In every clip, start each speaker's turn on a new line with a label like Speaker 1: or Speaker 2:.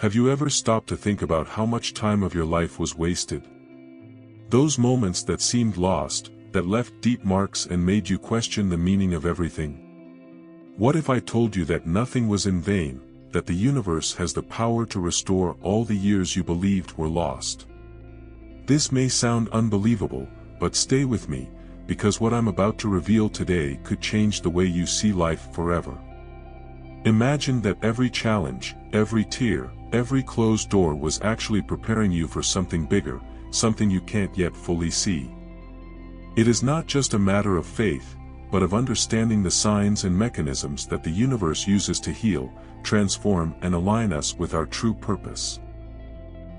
Speaker 1: Have you ever stopped to think about how much time of your life was wasted? Those moments that seemed lost, that left deep marks and made you question the meaning of everything? What if I told you that nothing was in vain, that the universe has the power to restore all the years you believed were lost? This may sound unbelievable, but stay with me, because what I'm about to reveal today could change the way you see life forever. Imagine that every challenge, every tear, every closed door was actually preparing you for something bigger, something you can't yet fully see. It is not just a matter of faith, but of understanding the signs and mechanisms that the universe uses to heal, transform and align us with our true purpose.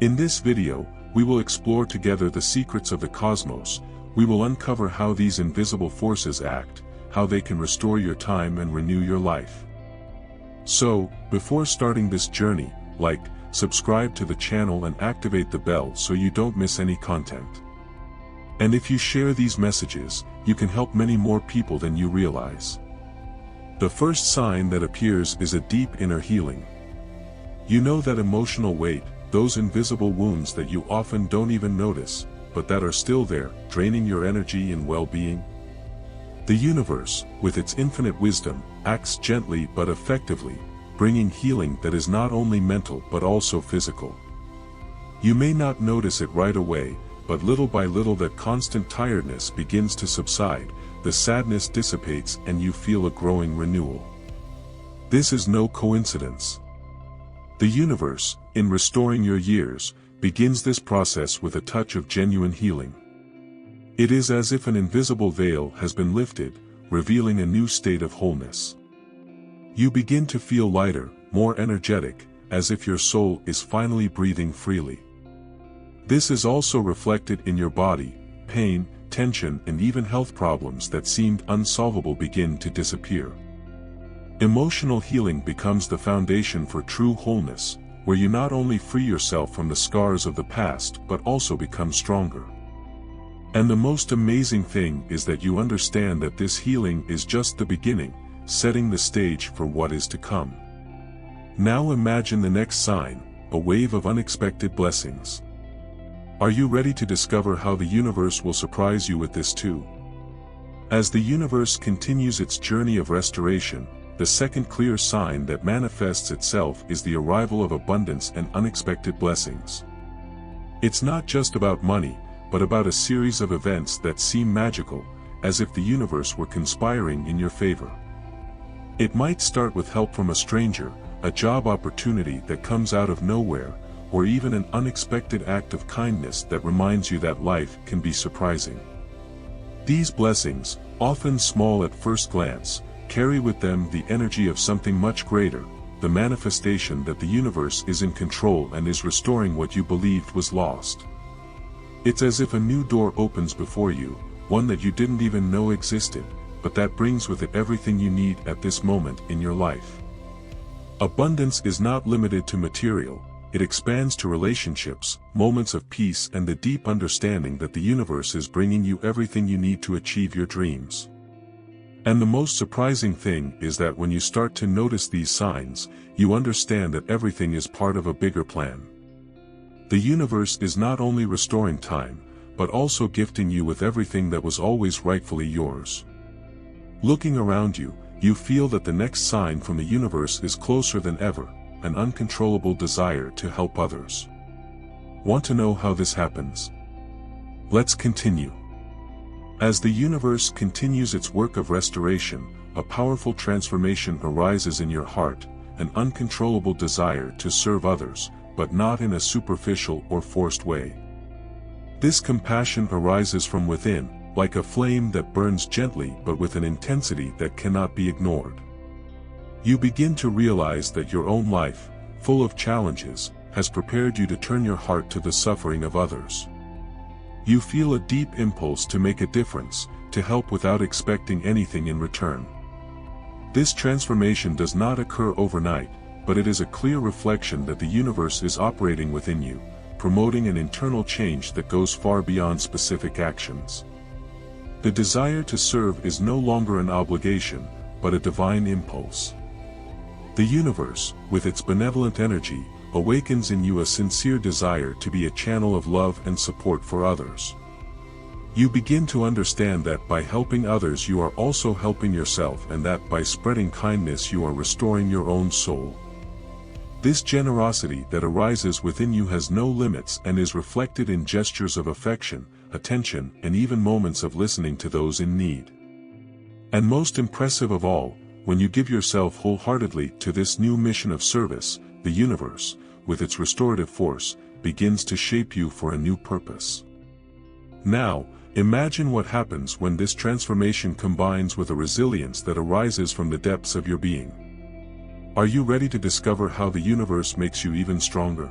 Speaker 1: In this video, we will explore together the secrets of the cosmos. We will uncover how these invisible forces act, how they can restore your time and renew your life. So, before starting this journey, like, subscribe to the channel and activate the bell so you don't miss any content. And if you share these messages, you can help many more people than you realize. The first sign that appears is a deep inner healing. You know that emotional weight, those invisible wounds that you often don't even notice, but that are still there, draining your energy and well-being? The universe, with its infinite wisdom, acts gently but effectively, bringing healing that is not only mental but also physical. You may not notice it right away, but little by little that constant tiredness begins to subside, the sadness dissipates and you feel a growing renewal. This is no coincidence. The universe, in restoring your years, begins this process with a touch of genuine healing. It is as if an invisible veil has been lifted, revealing a new state of wholeness. You begin to feel lighter, more energetic, as if your soul is finally breathing freely. This is also reflected in your body. Pain, tension and even health problems that seemed unsolvable begin to disappear. Emotional healing becomes the foundation for true wholeness, where you not only free yourself from the scars of the past but also become stronger. And the most amazing thing is that you understand that this healing is just the beginning, setting the stage for what is to come. Now imagine the next sign, a wave of unexpected blessings. Are you ready to discover how the universe will surprise you with this too? As the universe continues its journey of restoration, the second clear sign that manifests itself is the arrival of abundance and unexpected blessings. It's not just about money, but about a series of events that seem magical, as if the universe were conspiring in your favor. It might start with help from a stranger, a job opportunity that comes out of nowhere, or even an unexpected act of kindness that reminds you that life can be surprising. These blessings, often small at first glance, carry with them the energy of something much greater, the manifestation that the universe is in control and is restoring what you believed was lost. It's as if a new door opens before you, one that you didn't even know existed, but that brings with it everything you need at this moment in your life. Abundance is not limited to material. It expands to relationships, moments of peace and the deep understanding that the universe is bringing you everything you need to achieve your dreams. And the most surprising thing is that when you start to notice these signs, you understand that everything is part of a bigger plan. The universe is not only restoring time, but also gifting you with everything that was always rightfully yours. Looking around you, you feel that the next sign from the universe is closer than ever, an uncontrollable desire to help others. Want to know how this happens? Let's continue. As the universe continues its work of restoration, a powerful transformation arises in your heart, an uncontrollable desire to serve others, but not in a superficial or forced way. This compassion arises from within, like a flame that burns gently but with an intensity that cannot be ignored. You begin to realize that your own life, full of challenges, has prepared you to turn your heart to the suffering of others. You feel a deep impulse to make a difference, to help without expecting anything in return. This transformation does not occur overnight, but it is a clear reflection that the universe is operating within you, promoting an internal change that goes far beyond specific actions. The desire to serve is no longer an obligation, but a divine impulse. The universe, with its benevolent energy, awakens in you a sincere desire to be a channel of love and support for others. You begin to understand that by helping others you are also helping yourself, and that by spreading kindness you are restoring your own soul. This generosity that arises within you has no limits and is reflected in gestures of affection, attention, and even moments of listening to those in need. And most impressive of all, when you give yourself wholeheartedly to this new mission of service, the universe, with its restorative force, begins to shape you for a new purpose. Now, imagine what happens when this transformation combines with a resilience that arises from the depths of your being. Are you ready to discover how the universe makes you even stronger?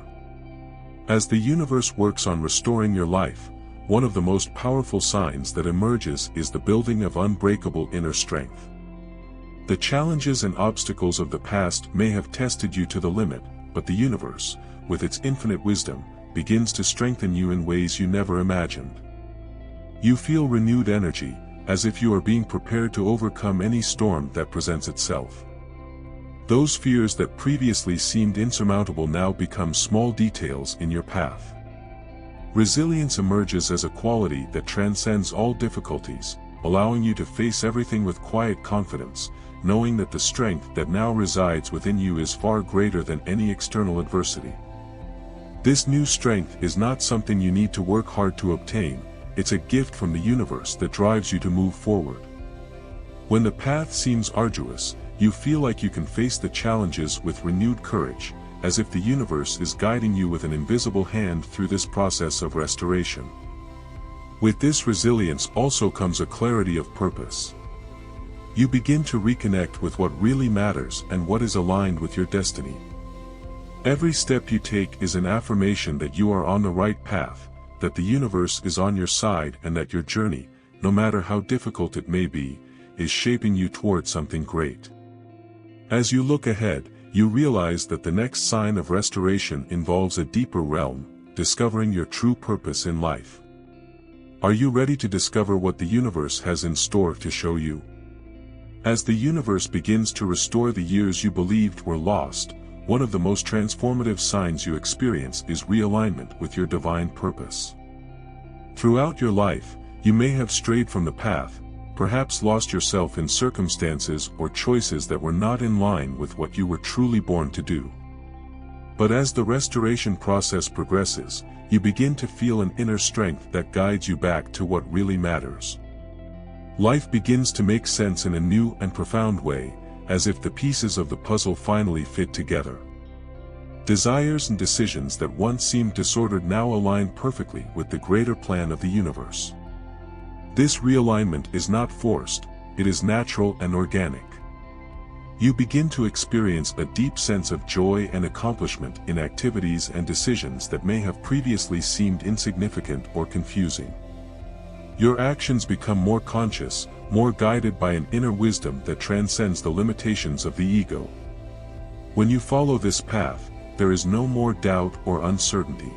Speaker 1: As the universe works on restoring your life, one of the most powerful signs that emerges is the building of unbreakable inner strength. The challenges and obstacles of the past may have tested you to the limit, but the universe, with its infinite wisdom, begins to strengthen you in ways you never imagined. You feel renewed energy, as if you are being prepared to overcome any storm that presents itself. Those fears that previously seemed insurmountable now become small details in your path. Resilience emerges as a quality that transcends all difficulties, allowing you to face everything with quiet confidence, knowing that the strength that now resides within you is far greater than any external adversity. This new strength is not something you need to work hard to obtain, it's a gift from the universe that drives you to move forward. When the path seems arduous, you feel like you can face the challenges with renewed courage, as if the universe is guiding you with an invisible hand through this process of restoration. With this resilience also comes a clarity of purpose. You begin to reconnect with what really matters and what is aligned with your destiny. Every step you take is an affirmation that you are on the right path, that the universe is on your side, and that your journey, no matter how difficult it may be, is shaping you toward something great. As you look ahead, you realize that the next sign of restoration involves a deeper realm, discovering your true purpose in life. Are you ready to discover what the universe has in store to show you? As the universe begins to restore the years you believed were lost, one of the most transformative signs you experience is realignment with your divine purpose. Throughout your life, you may have strayed from the path, perhaps lost yourself in circumstances or choices that were not in line with what you were truly born to do. But as the restoration process progresses, you begin to feel an inner strength that guides you back to what really matters. Life begins to make sense in a new and profound way, as if the pieces of the puzzle finally fit together. Desires and decisions that once seemed disordered now align perfectly with the greater plan of the universe. This realignment is not forced, it is natural and organic. You begin to experience a deep sense of joy and accomplishment in activities and decisions that may have previously seemed insignificant or confusing. Your actions become more conscious, more guided by an inner wisdom that transcends the limitations of the ego. When you follow this path, there is no more doubt or uncertainty.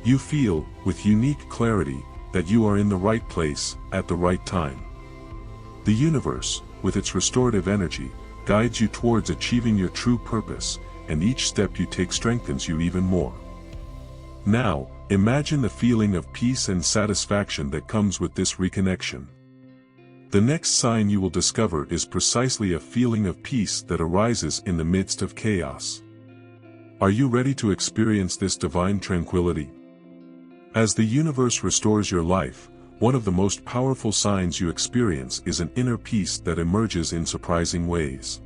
Speaker 1: You feel, with unique clarity, that you are in the right place, at the right time. The universe, with its restorative energy, guides you towards achieving your true purpose, and each step you take strengthens you even more. Now, imagine the feeling of peace and satisfaction that comes with this reconnection. The next sign you will discover is precisely a feeling of peace that arises in the midst of chaos. Are you ready to experience this divine tranquility? As the universe restores your life, one of the most powerful signs you experience is an inner peace that emerges in surprising ways.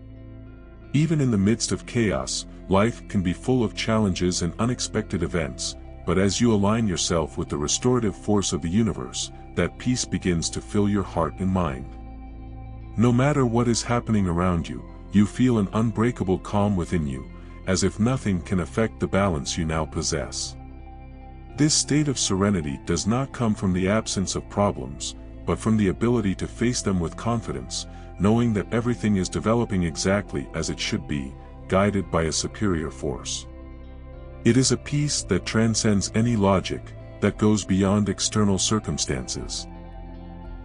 Speaker 1: Even in the midst of chaos, life can be full of challenges and unexpected events, but as you align yourself with the restorative force of the universe, that peace begins to fill your heart and mind. No matter what is happening around you, you feel an unbreakable calm within you, as if nothing can affect the balance you now possess. This state of serenity does not come from the absence of problems, but from the ability to face them with confidence, knowing that everything is developing exactly as it should be, guided by a superior force. It is a peace that transcends any logic, that goes beyond external circumstances.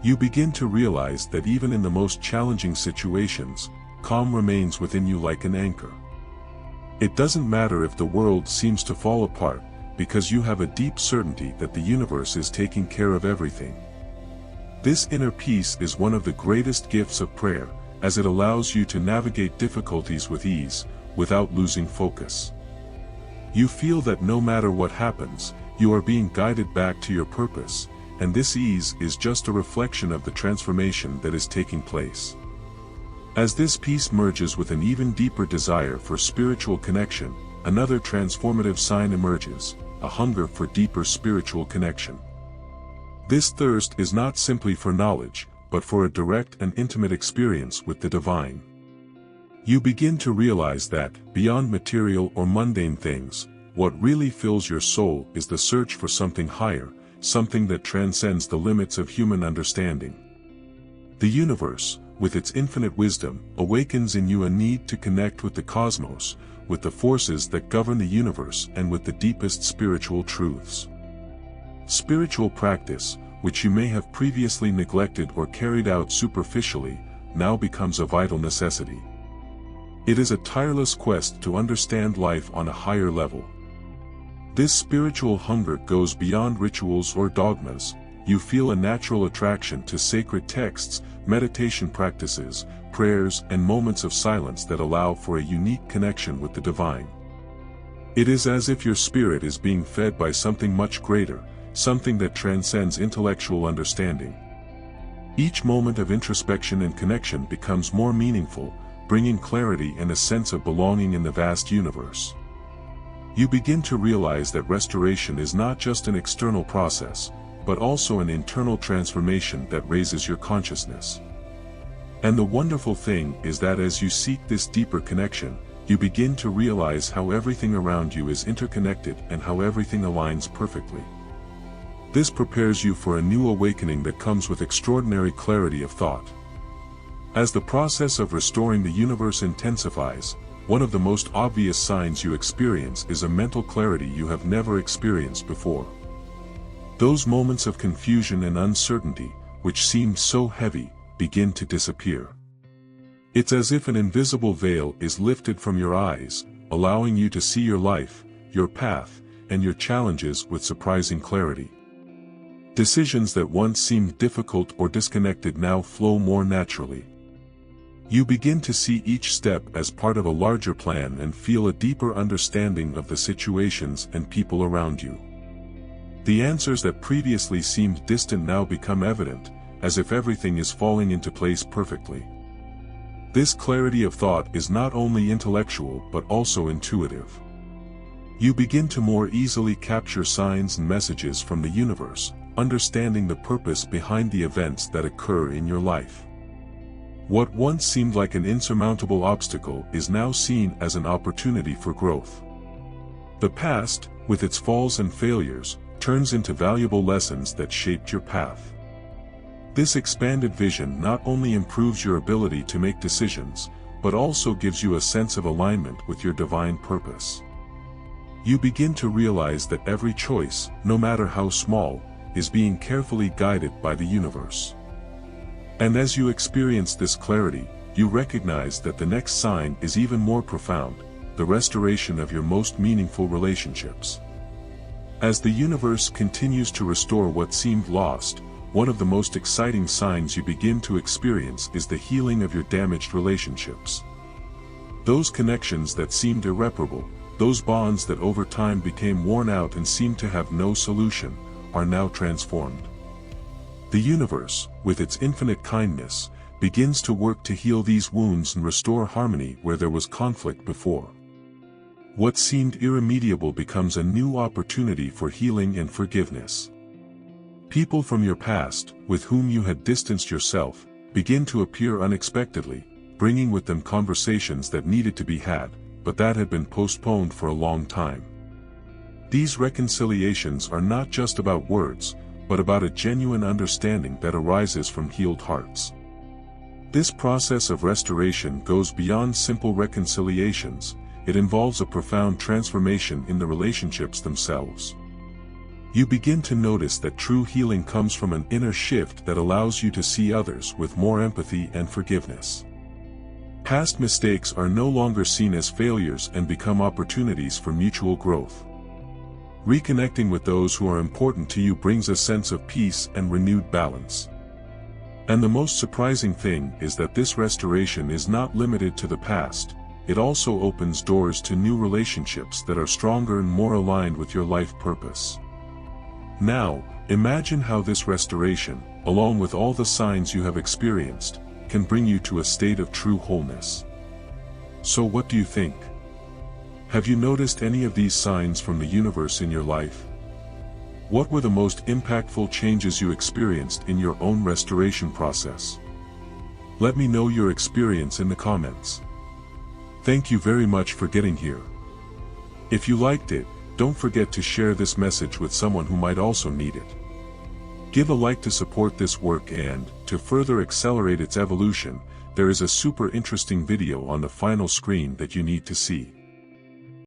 Speaker 1: You begin to realize that even in the most challenging situations, calm remains within you like an anchor. It doesn't matter if the world seems to fall apart, because you have a deep certainty that the universe is taking care of everything. This inner peace is one of the greatest gifts of prayer, as it allows you to navigate difficulties with ease, without losing focus. You feel that no matter what happens, you are being guided back to your purpose, and this ease is just a reflection of the transformation that is taking place. As this peace merges with an even deeper desire for spiritual connection, another transformative sign emerges, a hunger for deeper spiritual connection. This thirst is not simply for knowledge, but for a direct and intimate experience with the divine. You begin to realize that, beyond material or mundane things, what really fills your soul is the search for something higher, something that transcends the limits of human understanding. The universe, with its infinite wisdom, awakens in you a need to connect with the cosmos, with the forces that govern the universe and with the deepest spiritual truths. Spiritual practice, which you may have previously neglected or carried out superficially, now becomes a vital necessity. It is a tireless quest to understand life on a higher level. This spiritual hunger goes beyond rituals or dogmas. You feel a natural attraction to sacred texts, meditation practices, prayers, and moments of silence that allow for a unique connection with the divine. It is as if your spirit is being fed by something much greater, something that transcends intellectual understanding. Each moment of introspection and connection becomes more meaningful, bringing clarity and a sense of belonging in the vast universe. You begin to realize that restoration is not just an external process, but also an internal transformation that raises your consciousness. And the wonderful thing is that as you seek this deeper connection, you begin to realize how everything around you is interconnected and how everything aligns perfectly. This prepares you for a new awakening that comes with extraordinary clarity of thought. As the process of restoring the universe intensifies, one of the most obvious signs you experience is a mental clarity you have never experienced before. Those moments of confusion and uncertainty, which seemed so heavy, begin to disappear. It's as if an invisible veil is lifted from your eyes, allowing you to see your life, your path, and your challenges with surprising clarity. Decisions that once seemed difficult or disconnected now flow more naturally. You begin to see each step as part of a larger plan and feel a deeper understanding of the situations and people around you. The answers that previously seemed distant now become evident, as if everything is falling into place perfectly. This clarity of thought is not only intellectual but also intuitive. You begin to more easily capture signs and messages from the universe, understanding the purpose behind the events that occur in your life. What once seemed like an insurmountable obstacle is now seen as an opportunity for growth. The past, with its falls and failures, turns into valuable lessons that shaped your path. This expanded vision not only improves your ability to make decisions, but also gives you a sense of alignment with your divine purpose. You begin to realize that every choice, no matter how small, is being carefully guided by the universe. And as you experience this clarity, you recognize that the next sign is even more profound, the restoration of your most meaningful relationships. As the universe continues to restore what seemed lost, one of the most exciting signs you begin to experience is the healing of your damaged relationships. Those connections that seemed irreparable, those bonds that over time became worn out and seemed to have no solution, are now transformed. The universe, with its infinite kindness, begins to work to heal these wounds and restore harmony where there was conflict before. What seemed irremediable becomes a new opportunity for healing and forgiveness. People from your past, with whom you had distanced yourself, begin to appear unexpectedly, bringing with them conversations that needed to be had, but that had been postponed for a long time. These reconciliations are not just about words, but about a genuine understanding that arises from healed hearts. This process of restoration goes beyond simple reconciliations. It involves a profound transformation in the relationships themselves. You begin to notice that true healing comes from an inner shift that allows you to see others with more empathy and forgiveness. Past mistakes are no longer seen as failures and become opportunities for mutual growth. Reconnecting with those who are important to you brings a sense of peace and renewed balance. And the most surprising thing is that this restoration is not limited to the past, it also opens doors to new relationships that are stronger and more aligned with your life purpose. Now, imagine how this restoration, along with all the signs you have experienced, can bring you to a state of true wholeness. So what do you think? Have you noticed any of these signs from the universe in your life? What were the most impactful changes you experienced in your own restoration process? Let me know your experience in the comments. Thank you very much for getting here. If you liked it, don't forget to share this message with someone who might also need it. Give a like to support this work, and, to further accelerate its evolution, there is a super interesting video on the final screen that you need to see.